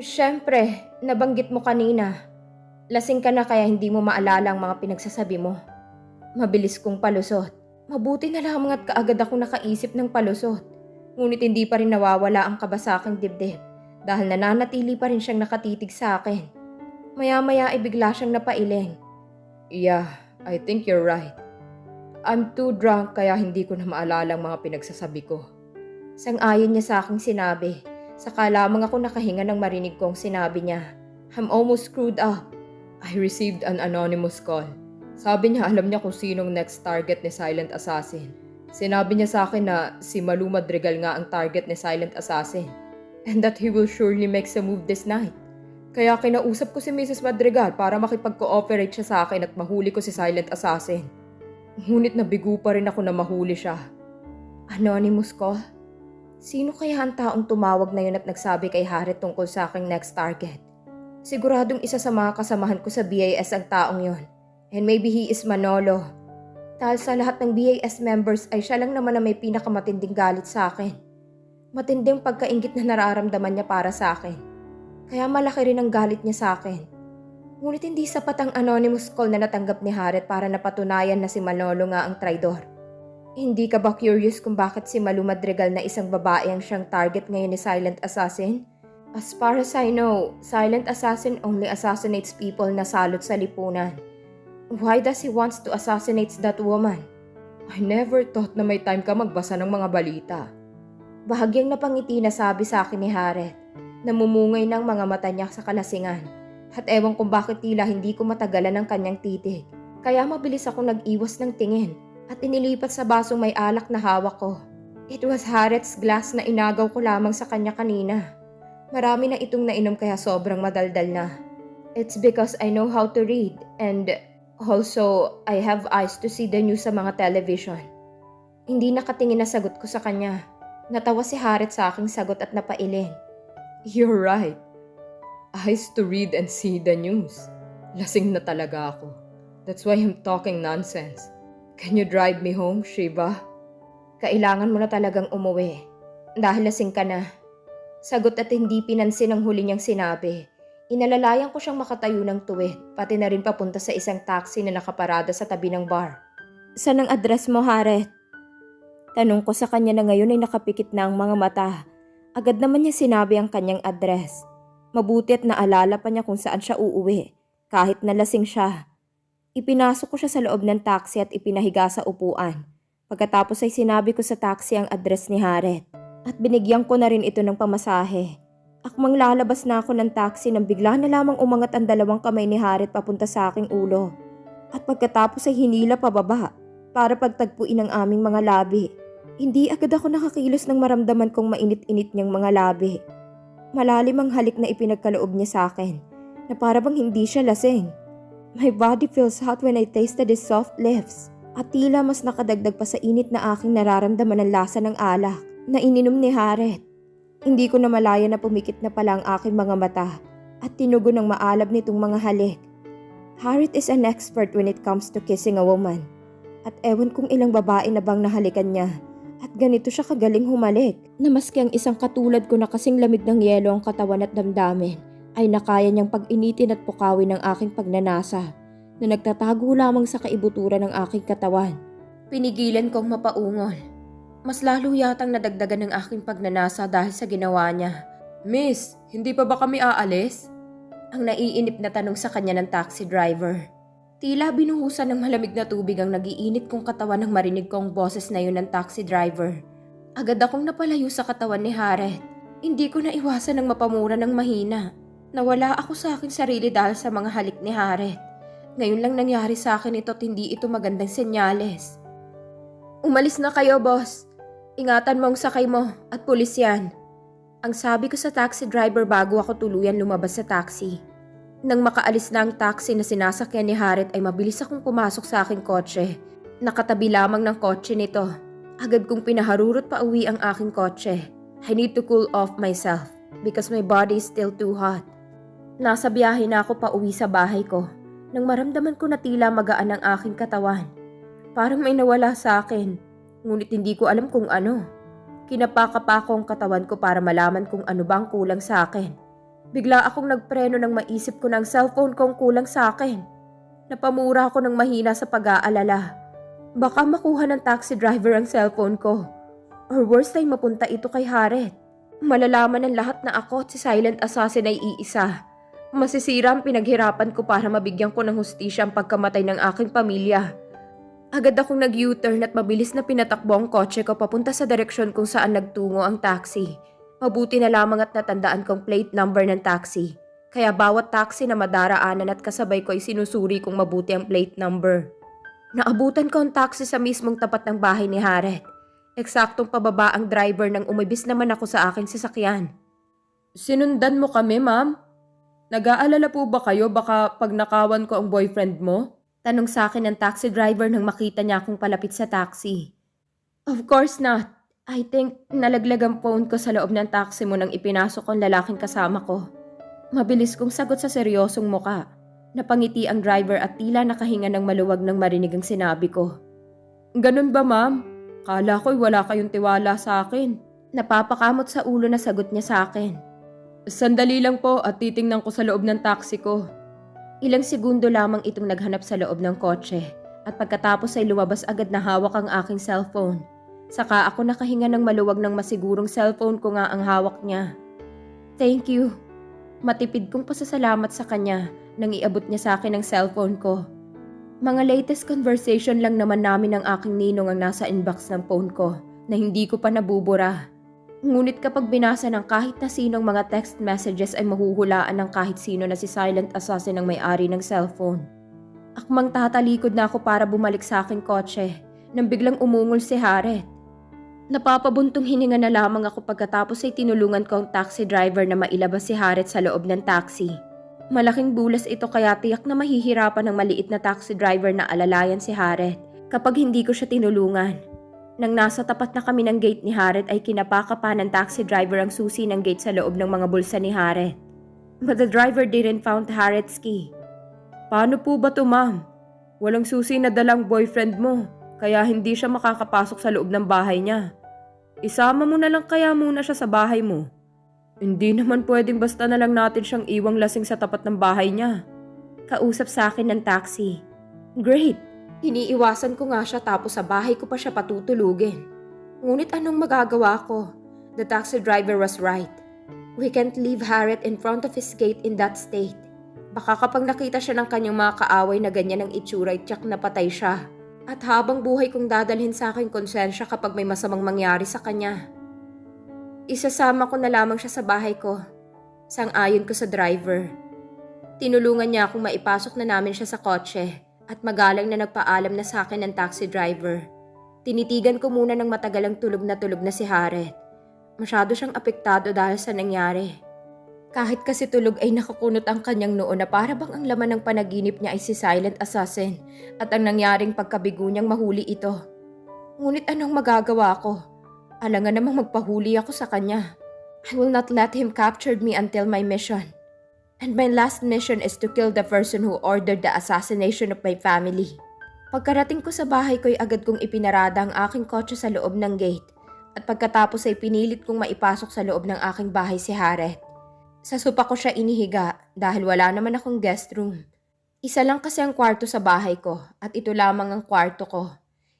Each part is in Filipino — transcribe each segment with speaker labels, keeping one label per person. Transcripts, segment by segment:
Speaker 1: Siyempre, nabanggit mo kanina. Lasing ka na kaya hindi mo maalala ang mga pinagsasabi mo. Mabilis kong palusot. Mabuti na lamang at kaagad ako nakaisip ng palusot. Ngunit hindi pa rin nawawala ang kaba sa aking dibdib dahil nananatili pa rin siyang nakatitig sa akin. Maya-maya ay bigla siyang napailing. Yeah, I think you're right. I'm too drunk kaya hindi ko na maalala ang mga pinagsasabi ko. Sang-ayon niya sa aking sinabi. Saka lamang ako nakahinga nang marinig kong sinabi niya. I'm almost screwed up. I received an anonymous call. Sabi niya alam niya kung sinong next target ni Silent Assassin. Sinabi niya sa akin na si Malu Madrigal nga ang target ni Silent Assassin. And that he will surely make a move this night. Kaya kinausap ko si Mrs. Madrigal para makipag-cooperate siya sa akin at mahuli ko si Silent Assassin. Ngunit nabigo pa rin ako na mahuli siya. Anonymous call? Sino kaya ang taong tumawag na yun at nagsabi kay Harriet tungkol sa aking next target? Siguradong isa sa mga kasamahan ko sa BAS ang taong yon. And maybe he is Manolo. Dahil sa lahat ng BAS members ay siya lang naman na may pinakamatinding galit sa akin. Matinding pagkaingit na nararamdaman niya para sa akin. Kaya malaki rin ang galit niya sa akin. Ngunit hindi sapat ang anonymous call na natanggap ni Harriet para napatunayan na si Manolo nga ang traidor. Hindi ka ba curious kung bakit si Malu Madrigal na isang babae ang siyang target ngayon ni Silent Assassin? As far as I know, Silent Assassin only assassinates people na salot sa lipunan. Why does he wants to assassinate that woman? I never thought na may time ka magbasa ng mga balita. Bahagyang napangiti na sabi sa akin ni Harriet. Namumungay ng mga mata niya sa kalasingan. At ewan kung bakit tila hindi ko matagalan ng kanyang titig. Kaya mabilis ako nag-iwas ng tingin at inilipat sa basong may alak na hawak ko. It was Harriet's glass na inagaw ko lamang sa kanya kanina. Marami na itong nainom kaya sobrang madaldal na. It's because I know how to read and also I have eyes to see the news sa mga television. Hindi nakatingin na sagot ko sa kanya. Natawa si Harriet sa aking sagot at napailing. You're right. Eyes to read and see the news. Lasing na talaga ako. That's why I'm talking nonsense. Can you drive me home, Shiva? Kailangan mo na talagang umuwi. Dahil lasing ka na. Sagot at hindi pinansin ang huli niyang sinabi. Inalalayan ko siyang makatayo ng tuwid, pati na rin papunta sa isang taxi na nakaparada sa tabi ng bar. Saan ang address mo, Harriet? Tanong ko sa kanya na ngayon ay nakapikit na ang mga mata. Agad naman niya sinabi ang kanyang address. Mabuti at naalala pa niya kung saan siya uuwi, kahit nalasing siya. Ipinasok ko siya sa loob ng taxi at ipinahiga sa upuan. Pagkatapos ay sinabi ko sa taxi ang address ni Harriet. At binigyan ko na rin ito ng pamasahe. Akmang lalabas na ako ng taxi nang bigla na lamang umangat ang dalawang kamay ni Harriet papunta sa aking ulo. At pagkatapos ay hinila pababa para pagtagpuin ang aming mga labi. Hindi agad ako nakakilos nang maramdaman kong mainit-init niyang mga labi. Malalim ang halik na ipinagkaloob niya sa akin na para bang hindi siya lasing. My body feels hot when I tasted his soft lips. At tila mas nakadagdag pa sa init na aking nararamdaman ang lasa ng alak na ininom ni Harriet. Hindi ko na malaya na pumikit na pala ang aking mga mata at tinugo ng maalab nitong mga halik. Harriet is an expert when it comes to kissing a woman. At ewan kung ilang babae na bang nahalikan niya. At ganito siya kagaling humalik na maski ang isang katulad ko na kasing lamig ng yelo ang katawan at damdamin ay nakaya niyang pag-initin at pukawin ng aking pagnanasa na nagtatago lamang sa kaibuturan ng aking katawan. Pinigilan kong mapaungol. Mas lalo yatang nadagdagan ng aking pagnanasa dahil sa ginawa niya. Miss, hindi pa ba kami aalis? Ang naiinip na tanong sa kanya ng taxi driver. Tila binuhusan ng malamig na tubig ang nagiinit kong katawan nang marinig kong boses na yun ng taxi driver. Agad akong napalayo sa katawan ni Harriet. Hindi ko na iwasan ng mapamura ng mahina. Nawala ako sa aking sarili dahil sa mga halik ni Harriet. Ngayon lang nangyari sa akin ito at hindi ito magandang senyales. Umalis na kayo, boss. Ingatan mo ang sakay mo at pulis yan. Ang sabi ko sa taxi driver bago ako tuluyan lumabas sa taxi. Nang makaalis na ang taxi na sinasakyan ni Harriet ay mabilis akong pumasok sa aking kotse. Nakatabi lamang ng kotse nito. Agad kong pinaharurot pa uwi ang aking kotse. I need to cool off myself because my body is still too hot. Nasa biyahe na ako pa uwi sa bahay ko nang maramdaman ko na tila magaan ang aking katawan. Parang may nawala sa akin, ngunit hindi ko alam kung ano. Kinapaka pa ko ang katawan ko para malaman kung ano bang kulang sa akin. Bigla akong nagpreno nang maisip ko na ang cellphone ko ang kulang sa akin. Napamura ako ng mahina sa pag-aalala. Baka makuha ng taxi driver ang cellphone ko. Or worse ay mapunta ito kay Haret. Malalaman ng lahat na ako at si Silent Assassin ay iisa. Masisira ang pinaghirapan ko para mabigyan ko ng hustisya ang pagkamatay ng aking pamilya. Agad akong nag-U-turn at mabilis na pinatakbo ang kotse ko papunta sa direksyon kung saan nagtungo ang taxi. Mabuti na lamang at natandaan kong plate number ng taxi. Kaya bawat taxi na madaraanan at kasabay ko ay sinusuri kong mabuti ang plate number. Naabutan ko ang taxi sa mismong tapat ng bahay ni Haret. Eksaktong pababa ang driver nang umibis naman ako sa aking sasakyan. Sinundan mo kami, ma'am? Nag-aalala po ba kayo baka pagnakawan ko ang boyfriend mo? Tanong sa akin ng taxi driver nang makita niya akong palapit sa taxi. Of course not. I think nalaglag ang phone ko sa loob ng taxi mo nang ipinasok ang lalaking kasama ko. Mabilis kong sagot sa seryosong muka. Napangiti ang driver at tila nakahinga ng maluwag nang marinig ang sinabi ko. Ganun ba, ma'am? Kala ko'y wala kayong tiwala sa akin. Napapakamot sa ulo na sagot niya sa akin. Sandali lang po at titingnan ko sa loob ng taxi ko. Ilang segundo lamang itong naghanap sa loob ng kotse at pagkatapos ay lumabas agad na hawak ang aking cellphone. Saka ako nakahinga ng maluwag ng masigurong cellphone ko nga ang hawak niya. Thank you. Matipid kong pasasalamat sa kanya nang iabot niya sa akin ang cellphone ko. Mga latest conversation lang naman namin ng aking ninong ang nasa inbox ng phone ko na hindi ko pa nabubura. Ngunit kapag binasa ng kahit na sinong mga text messages ay mahuhulaan ng kahit sino na si Silent Assassin ang may-ari ng cellphone. Akmang tatalikod na ako para bumalik sa aking kotse nang biglang umungol si Haret. Napapabuntong hininga na lamang ako pagkatapos ay tinulungan ko ang taxi driver na mailabas si Haret sa loob ng taxi. Malaking bulas ito kaya tiyak na mahihirapan ng maliit na taxi driver na alalayan si Haret kapag hindi ko siya tinulungan. Nang nasa tapat na kami ng gate ni Haret ay kinapakapa ng taxi driver ang susi ng gate sa loob ng mga bulsa ni Haret. But the driver didn't found Haret's key. Paano po ba to, ma'am? Walang susi na dalang boyfriend mo. Kaya hindi siya makakapasok sa loob ng bahay niya. Isama mo na lang kaya muna siya sa bahay mo. Hindi naman pwedeng basta na lang natin siyang iwang lasing sa tapat ng bahay niya. Kausap sa akin ng taxi. Great! Iniiwasan ko nga siya tapos sa bahay ko pa siya patutulugin. Ngunit anong magagawa ko? The taxi driver was right. We can't leave Haret in front of his gate in that state. Baka kapag nakita siya ng kanyang mga kaaway na ganyan ang itsura ay tiyak na patay siya. At habang buhay kong dadalhin sa aking konsensya kapag may masamang mangyari sa kanya. Isasama ko na lamang siya sa bahay ko. Sang-ayon ko sa driver. Tinulungan niya akong maipasok na namin siya sa kotse at magalang na nagpaalam na sa akin ng taxi driver. Tinitigan ko muna ng matagalang tulog na si Haret. Masyado siyang apektado dahil sa nangyari. Kahit kasi tulog ay nakakunot ang kanyang noo na para bang ang laman ng panaginip niya ay si Silent Assassin at ang nangyaring pagkabigo niyang mahuli ito. Ngunit anong magagawa ko? Alangan namang magpahuli ako sa kanya. I will not let him capture me until my mission. And my last mission is to kill the person who ordered the assassination of my family. Pagkarating ko sa bahay ko ay agad kong ipinarada ang aking kotse sa loob ng gate at pagkatapos ay pinilit kong maipasok sa loob ng aking bahay si Haret. Sa sopa ko siya inihiga dahil wala naman akong guest room. Isa lang kasi ang kwarto sa bahay ko at ito lamang ang kwarto ko.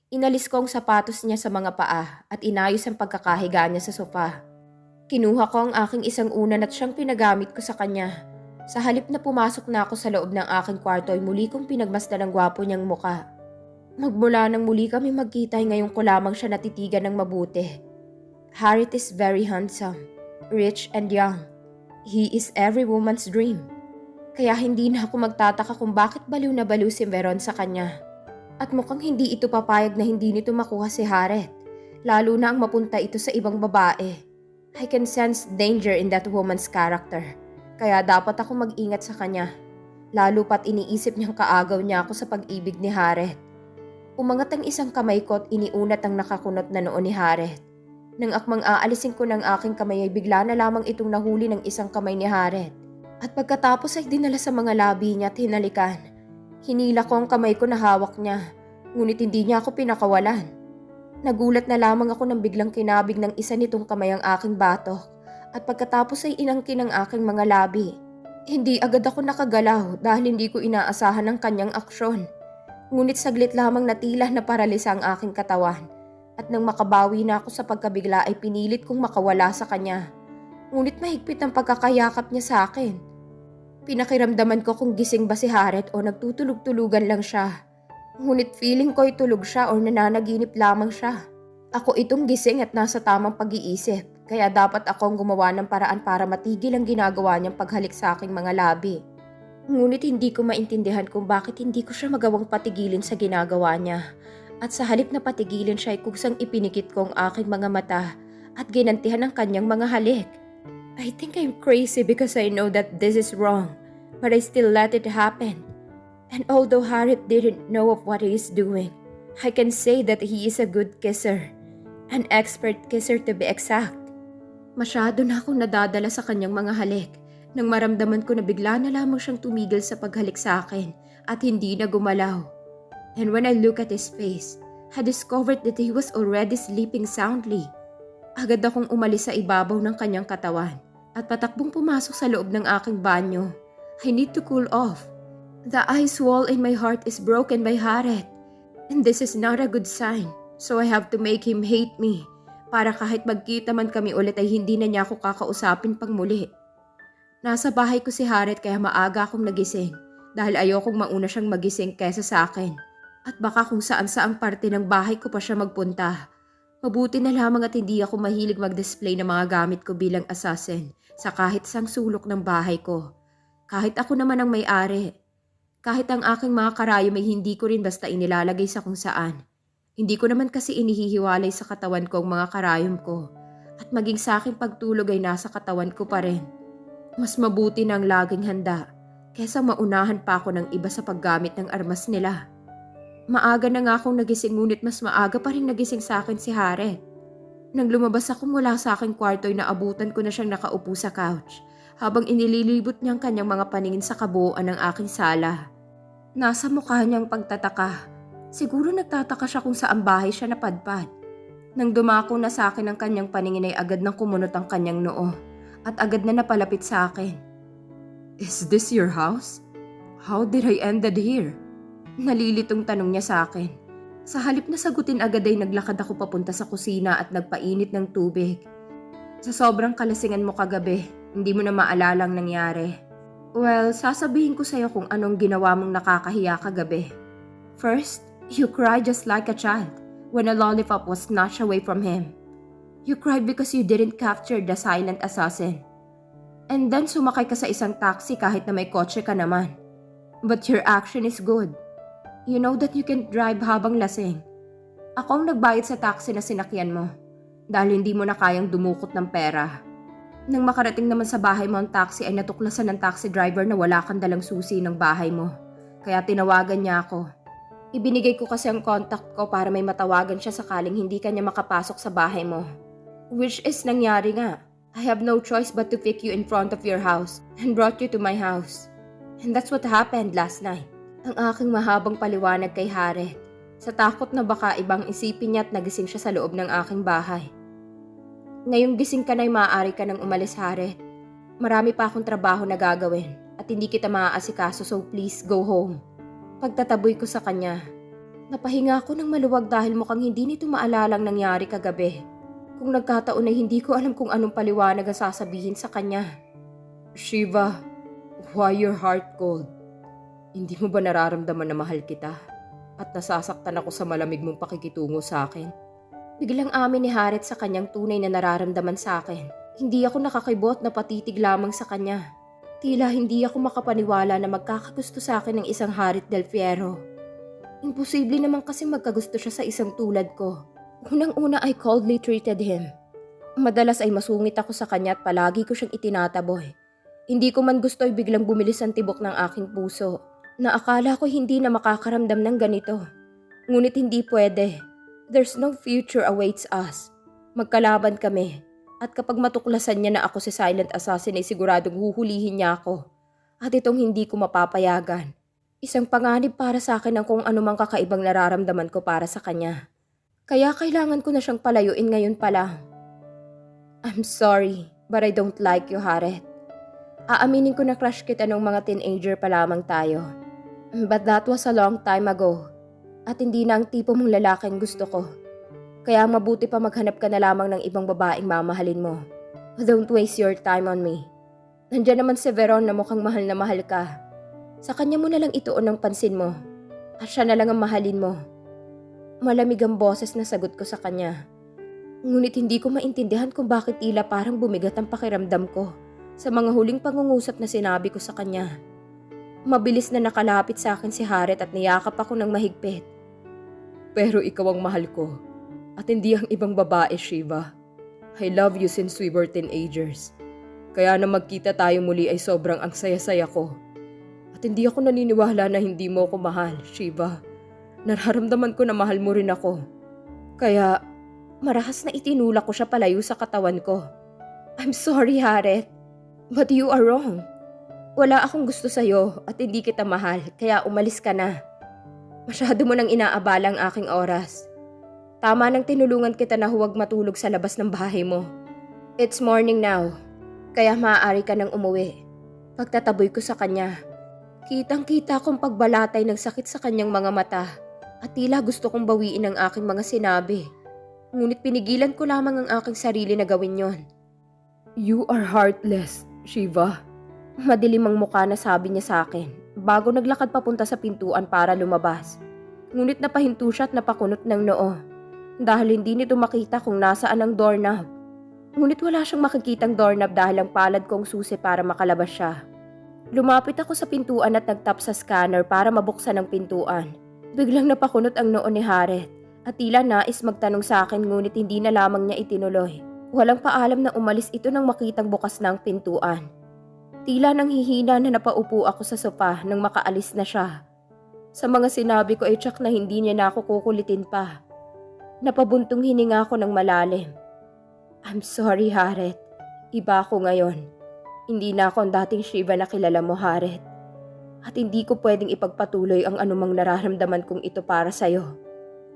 Speaker 1: Inalis ko ang sapatos niya sa mga paa at inayos ang pagkakahiga niya sa sopa. Kinuha ko ang aking isang unan at siyang pinagamit ko sa kanya. Sa halip na pumasok na ako sa loob ng aking kwarto ay muli kong pinagmasdan ang gwapo niyang muka. Magmula nang muli kami magkita ay ngayon ko lamang siya natitigan ng mabuti. Haret is very handsome, rich and young. He is every woman's dream. Kaya hindi na ako magtataka kung bakit baliw na baliw si Veron sa kanya. At mukhang hindi ito papayag na hindi nito makuha si Haret. Lalo na ang mapunta ito sa ibang babae. I can sense danger in that woman's character. Kaya dapat ako mag-ingat sa kanya. Lalo pat iniisip niyang kaagaw niya ako sa pag-ibig ni Haret. Umangat ang isang kamay ko at iniunat ang nakakunot na noo ni Haret. Nang akmang aalisin ko ng aking kamay ay bigla na lamang itong nahuli ng isang kamay ni Haret. At pagkatapos ay dinala sa mga labi niya at hinalikan. Hinila ko ang kamay ko na hawak niya, ngunit hindi niya ako pinakawalan. Nagulat na lamang ako nang biglang kinabig ng isa nitong kamay ang aking batok at pagkatapos ay inangkin ang aking mga labi. Hindi agad ako nakagalaw dahil hindi ko inaasahan ang kanyang aksyon. Ngunit saglit lamang na tila na paralisa ang aking katawan at nang makabawi na ako sa pagkabigla ay pinilit kong makawala sa kanya. Ngunit mahigpit ang pagkakayakap niya sa akin. Pinakiramdaman ko kung gising ba si Haret o nagtutulog-tulugan lang siya. Ngunit feeling ko ay tulog siya o nananaginip lamang siya. Ako itong gising at nasa tamang pag-iisip, kaya dapat akong gumawa ng paraan para matigil ang ginagawa niyang paghalik sa aking mga labi. Ngunit hindi ko maintindihan kung bakit hindi ko siya magawang patigilin sa ginagawa niya. At sa halip na patigilin siya ay kusang ipinikit ko ang aking mga mata at ginantihan ang kanyang mga halik. I think I'm crazy because I know that this is wrong, but I still let it happen. And although Harit didn't know of what he is doing, I can say that he is a good kisser. An expert kisser to be exact. Masyado na akong nadadala sa kanyang mga halik nang maramdaman ko na bigla na lamang siyang tumigil sa paghalik sa akin at hindi na gumalaw. And when I look at his face, I discovered that he was already sleeping soundly. Agad akong umalis sa ibabaw ng kanyang katawan at patakbong pumasok sa loob ng aking banyo. I need to cool off. The ice wall in my heart is broken by Haret, and this is not a good sign. So I have to make him hate me para kahit magkita man kami ulit ay hindi na niya ako kakausapin pang muli. Nasa bahay ko si Haret kaya maaga akong nagising dahil ayokong mauna siyang magising kesa sa akin. At baka kung saan saang parte ng bahay ko pa siya magpunta. Mabuti na lamang at hindi ako mahilig mag-display ng mga gamit ko bilang assassin sa kahit sang sulok ng bahay ko. Kahit ako naman ang may-ari. Kahit ang aking mga karayom ay hindi ko rin basta inilalagay sa kung saan. Hindi ko naman kasi inihihiwalay sa katawan ko ang mga karayom ko. At maging sa aking pagtulog ay nasa katawan ko pa rin. Mas mabuti na ang laging handa kesa maunahan pa ako ng iba sa paggamit ng armas nila. Maaga na nga akong nagising ngunit mas maaga pa rin nagising sa akin si Haret. Nang lumabas ako mula sa aking kwarto ay naabutan ko na siyang nakaupo sa couch habang inililibot niyang kanyang mga paningin sa kabuuan ng aking sala. Nasa mukha niyang pagtataka. Siguro nagtataka siya kung saan bahay siya napadpad. Nang dumako na sa akin ang kanyang paningin ay agad nang kumunot ang kanyang noo at agad na napalapit sa akin. Is this your house? How did I ended here? Nalilitong tanong niya sa akin. Sa halip na sagutin agad ay naglakad ako papunta sa kusina at nagpainit ng tubig. Sa sobrang kalasingan mo kagabi, hindi mo na maalala ang nangyari. Well, sasabihin ko sa'yo kung anong ginawa mong nakakahiya kagabi. First, you cried just like a child when a lollipop was snatched away from him. You cried because you didn't capture the silent assassin. And then sumakay ka sa isang taxi kahit na may kotse ka naman. But your action is good. You know that you can drive habang lasing. Ako ang nagbayad sa taxi na sinakyan mo dahil hindi mo na kayang dumukot ng pera. Nang makarating naman sa bahay mo ang taxi ay natuklasan ng taxi driver na wala kang dalang susi ng bahay mo. Kaya tinawagan niya ako. Ibinigay ko kasi ang contact ko para may matawagan siya sakaling hindi kanya makapasok sa bahay mo. Which is nangyari nga. I have no choice but to pick you in front of your house and brought you to my house. And that's what happened last night. Ang aking mahabang paliwanag kay Haret. Sa takot na baka ibang isipin niya at nagising siya sa loob ng aking bahay. Ngayong gising ka na'y maaari ka nang umalis, Haret. Marami pa akong trabaho na gagawin at hindi kita maaasikaso so please go home. Pagtataboy ko sa kanya. Napahinga ako ng maluwag dahil mukhang hindi nito maalalang nangyari kagabi. Kung nagkataon ay hindi ko alam kung anong paliwanag ang sasabihin sa kanya. Shiva, why your heart cold? Hindi mo ba nararamdaman na mahal kita? At nasasaktan ako sa malamig mong pakikitungo sa akin? Biglang amin ni Haret sa kanyang tunay na nararamdaman sa akin. Hindi ako nakakibot na patitig lamang sa kanya. Tila hindi ako makapaniwala na magkakagusto sa akin ng isang Harit Del Fierro. Imposible naman kasi magkagusto siya sa isang tulad ko. Unang-una I coldly treated him. Madalas ay masungit ako sa kanya at palagi ko siyang itinataboy. Hindi ko man gusto ay biglang bumilis ang tibok ng aking puso na akala ko hindi na makakaramdam ng ganito. Ngunit hindi pwede. There's no future awaits us. Magkalaban kami. At kapag matuklasan niya na ako si Silent Assassin ay siguradong huhulihin niya ako. At itong hindi ko mapapayagan. Isang panganib para sa akin ang kung anumang kakaibang nararamdaman ko para sa kanya. Kaya kailangan ko na siyang palayuin ngayon pa lang. I'm sorry. But I don't like you, Haret. Aaminin ko na crush kita nung mga teenager pa lamang tayo. But that was a long time ago. At hindi na ang tipo mong lalaking gusto ko. Kaya mabuti pa maghanap ka na lamang ng ibang babaeng mamahalin mo. Don't waste your time on me. Nandiyan naman si Veron na mukhang mahal na mahal ka. Sa kanya mo na lang ituon ang pansin mo. At siya na lang ang mahalin mo. Malamig ang boses na sagot ko sa kanya. Ngunit hindi ko maintindihan kung bakit tila parang bumigat ang pakiramdam ko sa mga huling pangungusap na sinabi ko sa kanya. Mabilis na nakalapit sa akin si Haret at niyakap ako ng mahigpit. Pero ikaw ang mahal ko at hindi ang ibang babae, Shiva. I love you since we were teenagers. Kaya na magkita tayo muli ay sobrang ang saya-saya ko. At hindi ako naniniwala na hindi mo ako mahal, Shiva. Nararamdaman ko na mahal mo rin ako. Kaya marahas na itinulak ko siya palayo sa katawan ko. I'm sorry, Haret. But you are wrong. Wala akong gusto sa'yo at hindi kita mahal, kaya umalis ka na. Masyado mo nang inaabala ang aking oras. Tama nang tinulungan kita na huwag matulog sa labas ng bahay mo. It's morning now, kaya maaari ka nang umuwi. Pagtataboy ko sa kanya, kitang-kita kong pagbalatay ng sakit sa kanyang mga mata at tila gusto kong bawiin ang aking mga sinabi. Ngunit pinigilan ko lamang ang aking sarili na gawin yon. You are heartless, Shiva. Madilim ang mukha na sabi niya sa akin bago naglakad papunta sa pintuan para lumabas. Ngunit napahinto siya at napakunot ng noo dahil hindi nito makita kung nasaan ang doorknob. Ngunit wala siyang makikitang doorknob dahil ang palad kong susi para makalabas siya. Lumapit ako sa pintuan at nagtap sa scanner para mabuksan ang pintuan. Biglang napakunot ang noo ni Haret at tila nais magtanong sa akin ngunit hindi na lamang niya itinuloy. Walang paalam na umalis ito nang makitang bukas na ang pintuan. Tila nang hihina na napaupo ako sa sopa nang makaalis na siya. Sa mga sinabi ko ay tsak na hindi niya na ako kukulitin pa. Napabuntong hininga ako ng malalim. I'm sorry, Haret. Iba ako ngayon. Hindi na ako ang dating Shiva na kilala mo, Haret. At hindi ko pwedeng ipagpatuloy ang anumang nararamdaman kong ito para sa'yo.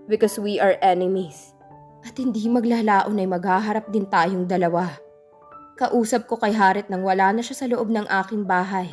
Speaker 1: Because we are enemies. At hindi maglalaon ay maghaharap din tayong dalawa. Kausap ko kay Haret nang wala na siya sa loob ng aking bahay.